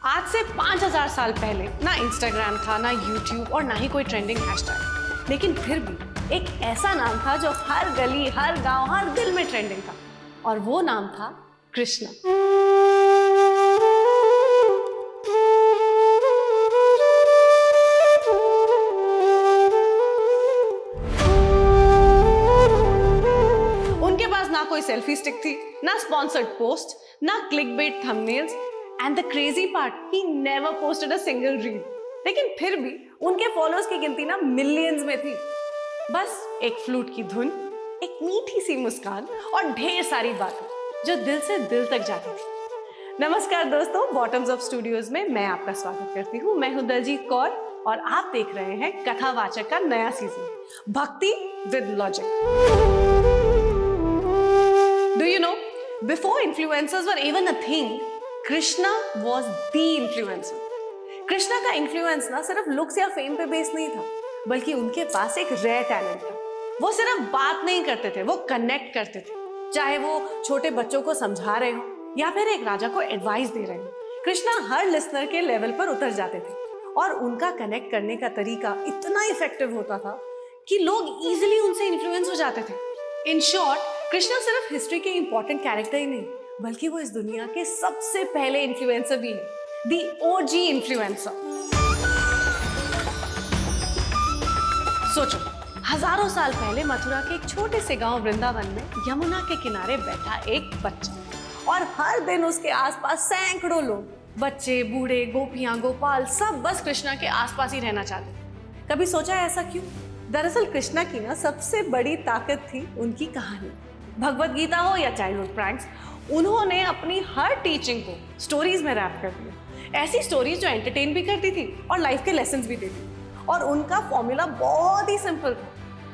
आज से 5000 साल पहले ना इंस्टाग्राम था, ना यूट्यूब और ना ही कोई ट्रेंडिंग हैशटैग, लेकिन फिर भी एक ऐसा नाम था जो हर गली, हर गांव, हर दिल में ट्रेंडिंग था, और वो नाम था कृष्णा। उनके पास ना कोई सेल्फी स्टिक थी, ना स्पॉन्सर्ड पोस्ट, ना clickbait thumbnails, and the crazy part, he never posted a single reel. लेकिन फिर भी उनके फॉलोअर्स की गिनती ना मिलियंस में थी। बस एक फ्लूट की धुन, एक मीठी सी मुस्कान और ढेर सारी बातें जो दिल से दिल तक जाती थी। नमस्कार दोस्तों, बॉटम्स अप स्टूडियोज में मैं आपका स्वागत करती हूँ। मैं हूँ दलजीत कौर और आप देख रहे हैं कथावाचक का नया सीजन, भक्ति with logic. Do you know, before influencers were even a thing, Krishna was the influencer. Krishna का इन्फ्लुएंस ना सिर्फ लुक्स या फेम पे बेस नहीं था, बल्कि उनके पास एक रेयर टैलेंट था। वो सिर्फ बात नहीं करते थे, वो कनेक्ट करते थे। चाहे वो छोटे बच्चों को समझा रहे हो या फिर एक राजा को एडवाइस दे रहे हो, कृष्णा हर लिसनर के लेवल पर उतर जाते थे। और उनका कनेक्ट करने का तरीका इतना इफेक्टिव होता था कि लोग इजीली उनसे इन्फ्लुएंस हो जाते थे। इन शॉर्ट, कृष्णा सिर्फ हिस्ट्री के इंपॉर्टेंट कैरेक्टर ही नहीं, बल्कि वो इस दुनिया के सबसे पहले इन्फ्लुएंसर भी है, द ओजी इन्फ्लुएंसर। सोचो, हजारों साल पहले मथुरा के एक छोटे से गांव वृंदावन में यमुना के किनारे बैठा एक बच्चा, और हर दिन उसके आसपास सैकड़ों लोग, बच्चे, बूढ़े, गोपियां, गोपाल, सब बस कृष्णा के आसपास ही रहना चाहते थे। कभी सोचा ऐसा क्यों? दरअसल कृष्णा की ना सबसे बड़ी ताकत थी उनकी कहानी। भगवत गीता हो या चाइल्डहुड प्रैंक्स, उन्होंने अपनी हर टीचिंग को स्टोरीज में रैप कर दिया। ऐसी स्टोरीज जो एंटरटेन भी करती थी और लाइफ के लेसन्स भी देती। और उनका फॉर्मूला बहुत ही सिंपल था,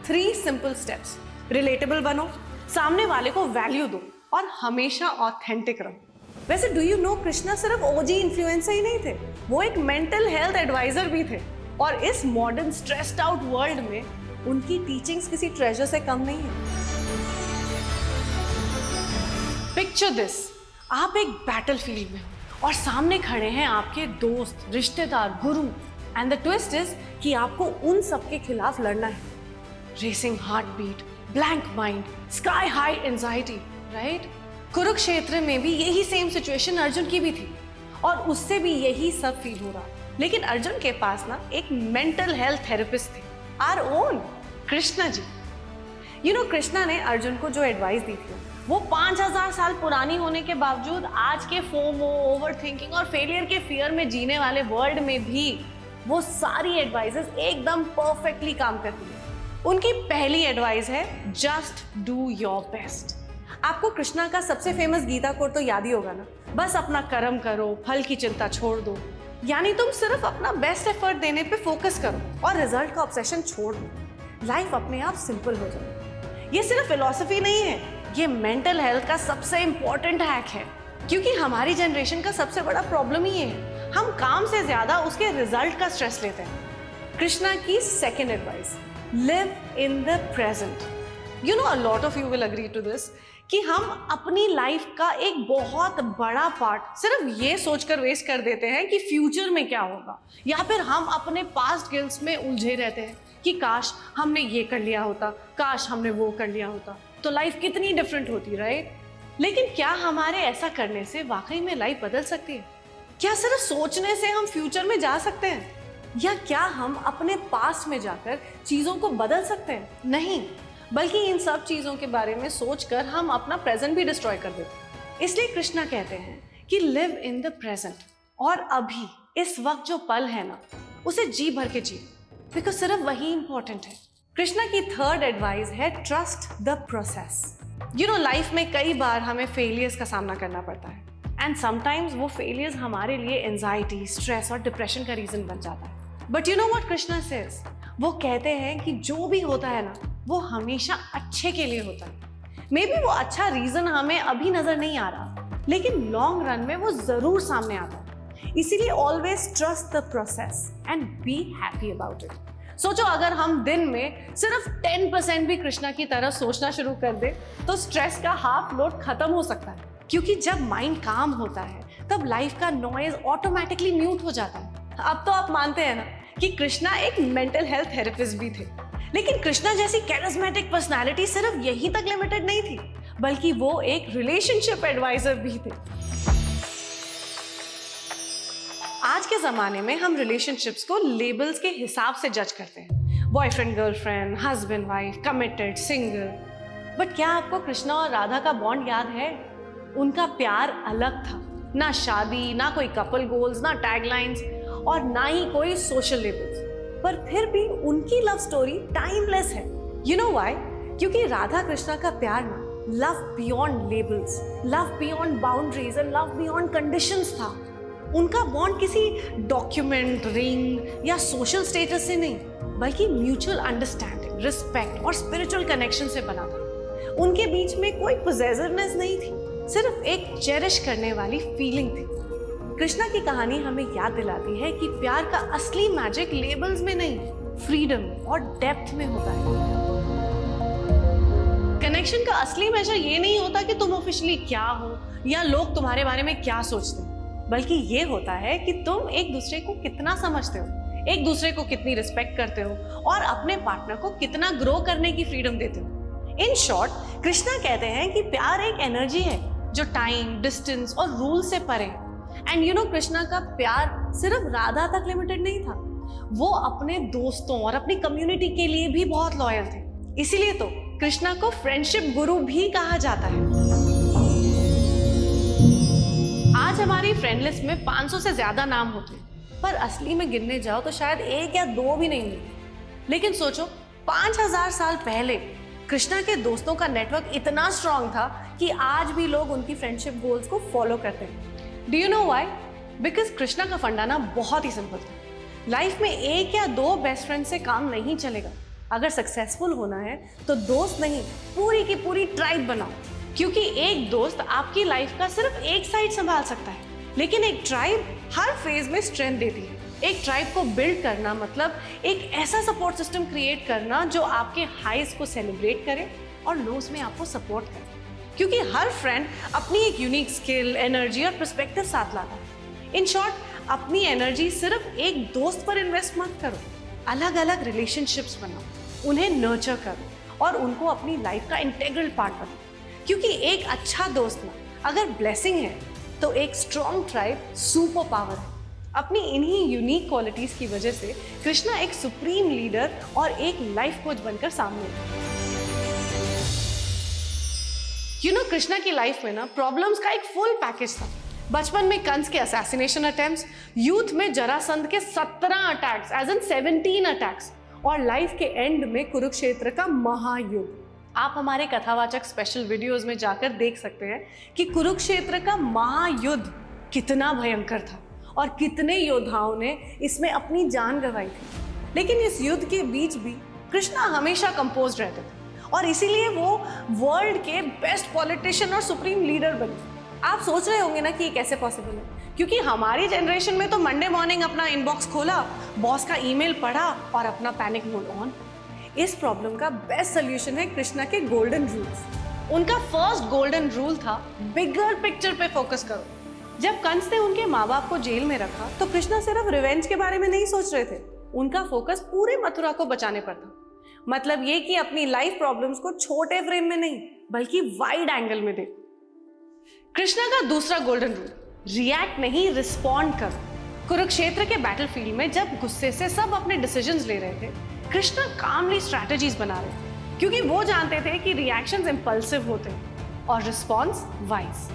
3 सिंपल स्टेप्स। रिलेटेबल बनो, सामने वाले को वैल्यू दो और हमेशा ऑथेंटिक रहो। वैसे डू यू नो, कृष्णा सिर्फ ओजी इन्फ्लुएंसर ही नहीं थे, वो एक मेंटल हेल्थ एडवाइजर भी थे। और इस मॉडर्न स्ट्रेस्ड आउट वर्ल्ड में उनकी टीचिंग्स किसी ट्रेजर से कम नहीं है। पिक्चर दिस, आप एक बैटलफील्ड में हो और सामने खड़े हैं आपके दोस्त, रिश्तेदार, गुरु, एंड द ट्विस्ट इज कि आपको उन सब के खिलाफ लड़ना है। Racing heart beat, blank mind, sky high anxiety, right? Kurukshetra में भी यही सेम सिचुएशन अर्जुन की भी थी, और उससे भी यही सब फील हो रहा। लेकिन अर्जुन के पास ना एक मेंटल हेल्थ थेरेपिस्ट थे, our own Krishna ji. You know, Krishna ने अर्जुन को जो एडवाइस दी थी, वो 5000 साल पुरानी होने के बावजूद आज के फोमो, ओवर थिंकिंग और फेलियर के फियर में जीने वाले वर्ल्ड में भी वो सारी एडवाइसेस एकदम परफेक्टली काम करती है। उनकी पहली एडवाइस है, जस्ट डू योर बेस्ट। आपको कृष्णा का सबसे फेमस गीता कोट तो याद ही होगा ना, बस अपना कर्म करो, फल की चिंता छोड़ दो। यानी तुम सिर्फ अपना बेस्ट एफर्ट देने पे फोकस करो और रिजल्ट का ऑब्सेशन छोड़ दो। लाइफ अपने आप सिंपल हो जाए। ये सिर्फ फिलॉसफी नहीं है, ये मेंटल हेल्थ का सबसे इंपॉर्टेंट हैक है। क्योंकि हमारी जनरेशन का सबसे बड़ा प्रॉब्लम ही है, हम काम से ज्यादा उसके रिजल्ट का स्ट्रेस लेते हैं। कृष्णा की second advice, live in the present. You know, a lot of you will agree to this कि हम अपनी लाइफ का एक बहुत बड़ा पार्ट सिर्फ ये सोचकर वेस्ट कर देते हैं कि फ्यूचर में क्या होगा, या फिर हम अपने पास्ट गिल्ट्स में उलझे रहते हैं कि काश हमने ये कर लिया होता, काश हमने वो कर लिया होता, तो लाइफ कितनी डिफरेंट होती, राइट? लेकिन क्या हमारे ऐसा करने से वाकई में लाइफ बदल सकती है? क्या सिर्फ सोचने से हम फ्यूचर में जा सकते हैं? या क्या हम अपने पास्ट में जाकर चीजों को बदल सकते हैं? नहीं, बल्कि इन सब चीजों के बारे में सोचकर हम अपना प्रेजेंट भी डिस्ट्रॉय कर देते हैं। इसलिए कृष्णा कहते हैं कि लिव इन द प्रेजेंट, और अभी इस वक्त जो पल है ना, उसे जी भर के जी, बिकॉज सिर्फ वही इंपॉर्टेंट है। कृष्णा की थर्ड एडवाइस है, trust the process. You know, life में कई बार हमें फेलियर्स का सामना करना पड़ता है, एंड समटाइम्स वो फेलियर्स हमारे लिए एंजाइटी, स्ट्रेस और डिप्रेशन का रीजन बन जाता है। But you know what Krishna says, वो कहते हैं कि जो भी होता है ना, वो हमेशा अच्छे के लिए होता है। मे बी वो अच्छा रीजन हमें अभी नजर नहीं आ रहा, लेकिन लॉन्ग रन में वो जरूर सामने आता है। इसीलिए always trust the process and be happy about it. सोचो, अगर हम दिन में सिर्फ 10% भी कृष्णा की तरह सोचना शुरू कर दे, तो स्ट्रेस का हाफ लोड खत्म हो सकता है। क्योंकि जब माइंड काम होता है तब लाइफ का नॉइज ऑटोमेटिकली म्यूट हो जाता है। अब तो आप मानते हैं ना कि कृष्णा एक मेंटल हेल्थ थेरेपिस्ट भी थे, लेकिन कृष्णा जैसी कैरिस्मेटिक पर्सनालिटी सिर्फ यहीं तक लिमिटेड नहीं थी, बल्कि वो एक रिलेशनशिप एडवाइजर भी थे। आज के जमाने में हम रिलेशनशिप्स को लेबल्स के हिसाब से जज करते हैं, boyfriend girlfriend, husband wife, committed, single. But क्या आपको कृष्णा और राधा का बॉन्ड याद है? उनका प्यार अलग था, ना शादी, ना कोई कपल गोल्स, ना टैगलाइंस और ना ही कोई सोशल लेबल्स। पर फिर भी उनकी लव स्टोरी टाइमलेस है। You know why? क्योंकि राधा कृष्णा का प्यार ना love beyond labels, love beyond boundaries and love beyond conditions था। उनका बॉन्ड किसी डॉक्यूमेंट, रिंग या सोशल स्टेटस से नहीं, बल्कि म्यूचुअल अंडरस्टैंडिंग, रिस्पेक्ट और स्पिरिचुअल कनेक्शन से बना था। उनके बीच में कोई पोजेसिवनेस नहीं थी, सिर्फ एक चेरिश करने वाली फीलिंग थी। कृष्णा की कहानी हमें याद दिलाती है कि प्यार का असली मैजिक लेबल्स में नहीं, फ्रीडम और डेप्थ में होता है। कनेक्शन का असली मेजर ये नहीं होता कि तुम ऑफिशियली क्या हो या लोग तुम्हारे बारे में क्या सोचते हैं, बल्कि ये होता है कि तुम एक दूसरे को कितना समझते हो, एक दूसरे को कितनी रिस्पेक्ट करते हो और अपने पार्टनर को कितना ग्रो करने की फ्रीडम देते हो। इन शॉर्ट, कृष्णा कहते हैं कि प्यार एक एनर्जी है जो टाइम, डिस्टेंस और रूल से परे। एंड यू नो, कृष्णा का प्यार सिर्फ राधा तक लिमिटेड नहीं था, वो अपने दोस्तों और अपनी कम्युनिटी के लिए भी बहुत लॉयल थे। इसीलिए तो कृष्णा को फ्रेंडशिप गुरु भी कहा जाता है। आज हमारी फ्रेंड लिस्ट में 500 से ज्यादा नाम होते हैं, पर असली में गिनने जाओ तो शायद 1 या 2 भी नहीं मिलते। लेकिन सोचो, 5000 साल पहले कृष्णा के दोस्तों का नेटवर्क इतना स्ट्रांग था कि आज भी लोग उनकी फ्रेंडशिप गोल्स को फॉलो करते हैं। Do you know why? Because Krishna का फंडा ना बहुत ही सिंपल था। लाइफ में 1 या 2 बेस्ट फ्रेंड से काम नहीं चलेगा। अगर सक्सेसफुल होना है तो दोस्त नहीं, पूरी की पूरी ट्राइब बनाओ। क्योंकि एक दोस्त आपकी लाइफ का सिर्फ एक साइड संभाल सकता है, लेकिन एक ट्राइब हर फेज में स्ट्रेंथ देती है। एक ट्राइब को बिल्ड करना मतलब एक ऐसा सपोर्ट सिस्टम क्रिएट करना जो आपके हाइज को सेलिब्रेट करे और लोज में आपको सपोर्ट करे। क्योंकि हर फ्रेंड अपनी एक यूनिक स्किल, एनर्जी और पर्सपेक्टिव साथ लाता है। इन शॉर्ट, अपनी एनर्जी सिर्फ एक दोस्त पर इन्वेस्ट मत करो, अलग अलग रिलेशनशिप्स बनाओ, उन्हें नर्चर करो और उनको अपनी लाइफ का इंटीग्रल पार्ट बनाओ। क्योंकि एक अच्छा दोस्त ना अगर ब्लेसिंग है तो एक स्ट्रॉन्ग ट्राइब सुपर पावर है। अपनी इन्हीं यूनिक क्वालिटीज की वजह से कृष्णा एक सुप्रीम लीडर और एक लाइफ कोच बनकर सामने आए। यू नो, कृष्णा की लाइफ में ना प्रॉब्लम्स का एक फुल पैकेज था। बचपन में कंस के असैसिनेशन अटेम्प्ट्स, यूथ में जरासंध के 17 अटैक्स, एज इन 17 अटैक्स, और लाइफ के एंड में कुरुक्षेत्र का महायुद्ध। आप हमारे कथावाचक स्पेशल वीडियोस में जाकर देख सकते हैं कि कुरुक्षेत्र का महायुद्ध कितना भयंकर था और कितने योद्धाओं ने इसमें अपनी जान गंवाई थी। लेकिन इस युद्ध के बीच भी कृष्णा हमेशा कंपोज्ड रहते थे और इसीलिए वो वर्ल्ड के बेस्ट पॉलिटिशियन और सुप्रीम लीडर बने। आप सोच रहे होंगे ना कि ये कैसे पॉसिबल है? क्योंकि हमारी जनरेशन में तो मंडे मॉर्निंग अपना इनबॉक्स खोला, बॉस का ईमेल पढ़ा और अपना पैनिक मोड ऑन। इस प्रॉब्लम का बेस्ट सोल्यूशन है कृष्णा के गोल्डन रूल्स। उनका फर्स्ट गोल्डन रूल था, बिगर पिक्चर पे फोकस करो। जब कंस ने उनके माँ बाप को जेल में रखा तो कृष्णा सिर्फ रिवेंज के बारे में नहीं सोच रहे थे, उनका फोकस पूरे मथुरा को बचाने पर था। मतलब ये कि अपनी लाइफ प्रॉब्लम्स को छोटे फ्रेम में नहीं बल्कि वाइड एंगल में देखो। कृष्णा का दूसरा गोल्डन रूल, रिएक्ट नहीं, रिस्पॉन्ड करो। कुरुक्षेत्र के बैटलफील्ड में जब गुस्से से सब अपने डिसीजंस ले रहे थे, कृष्णा कामली स्ट्रैटेजीज बना रहे थे, क्योंकि वो जानते थे कि रिएक्शंस इंपल्सिव होते हैं और रिस्पॉन्स वाइज।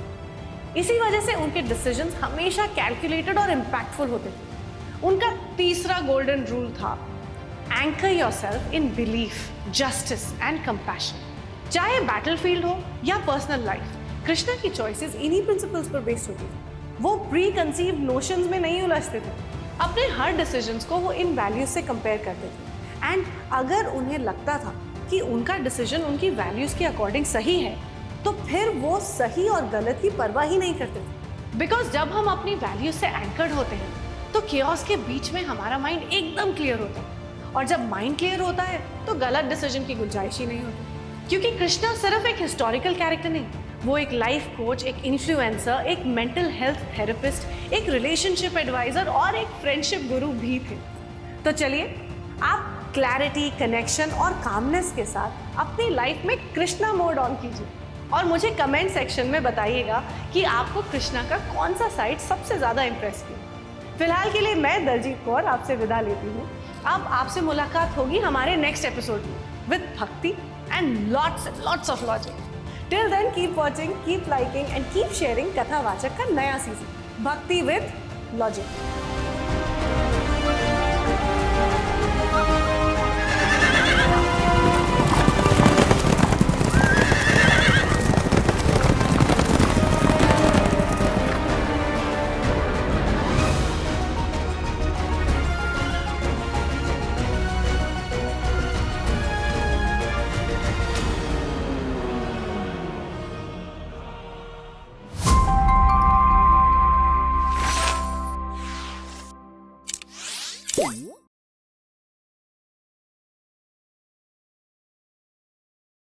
इसी वजह से उनके डिसीजंस हमेशा कैलकुलेटेड और इम्पैक्टफुल होते थे। उनका तीसरा गोल्डन रूल था, anchor yourself in belief, justice and compassion. चाहे बैटलफील्ड हो या पर्सनल लाइफ, कृष्णा की चॉइसेस इन्हीं प्रिंसिपल्स पर बेस्ड होती थी। वो प्री कंसीव्ड नोशंस में नहीं उलझते थे। अपने हर डिसीजंस को वो इन वैल्यूज से कंपेयर करते थे एंड अगर उन्हें लगता था कि उनका डिसीजन उनकी वैल्यूज के अकॉर्डिंग सही है तो फिर वो सही और गलत की परवाह ही नहीं करते थे। बिकॉज जब हम अपनी वैल्यूज से एंकर्ड होते हैं तो केओस के बीच में हमारा माइंड एकदम क्लियर होता है और जब माइंड क्लियर होता है तो गलत डिसीजन की गुंजाइश ही नहीं होती। क्योंकि कृष्णा सिर्फ एक हिस्टोरिकल कैरेक्टर नहीं वो एक लाइफ कोच, एक इन्फ्लुएंसर, एक मेंटल हेल्थ थेरेपिस्ट, एक रिलेशनशिप एडवाइजर और एक फ्रेंडशिप गुरु भी थे। तो चलिए आप क्लैरिटी, कनेक्शन और कामनेस के साथ अपनी लाइफ में कृष्णा मोड ऑन कीजिए और मुझे कमेंट सेक्शन में बताइएगा कि आपको कृष्णा का कौन सा साइड सबसे ज़्यादा इम्प्रेस किया। फिलहाल के लिए मैं दलजीत कौर आपसे विदा लेती हूँ। अब आपसे मुलाकात होगी हमारे नेक्स्ट एपिसोड में with bhakti and lots of logic. Till then keep watching, keep liking and keep sharing Kathavachak का नया सीजन भक्ति विद लॉजिक। Ooh.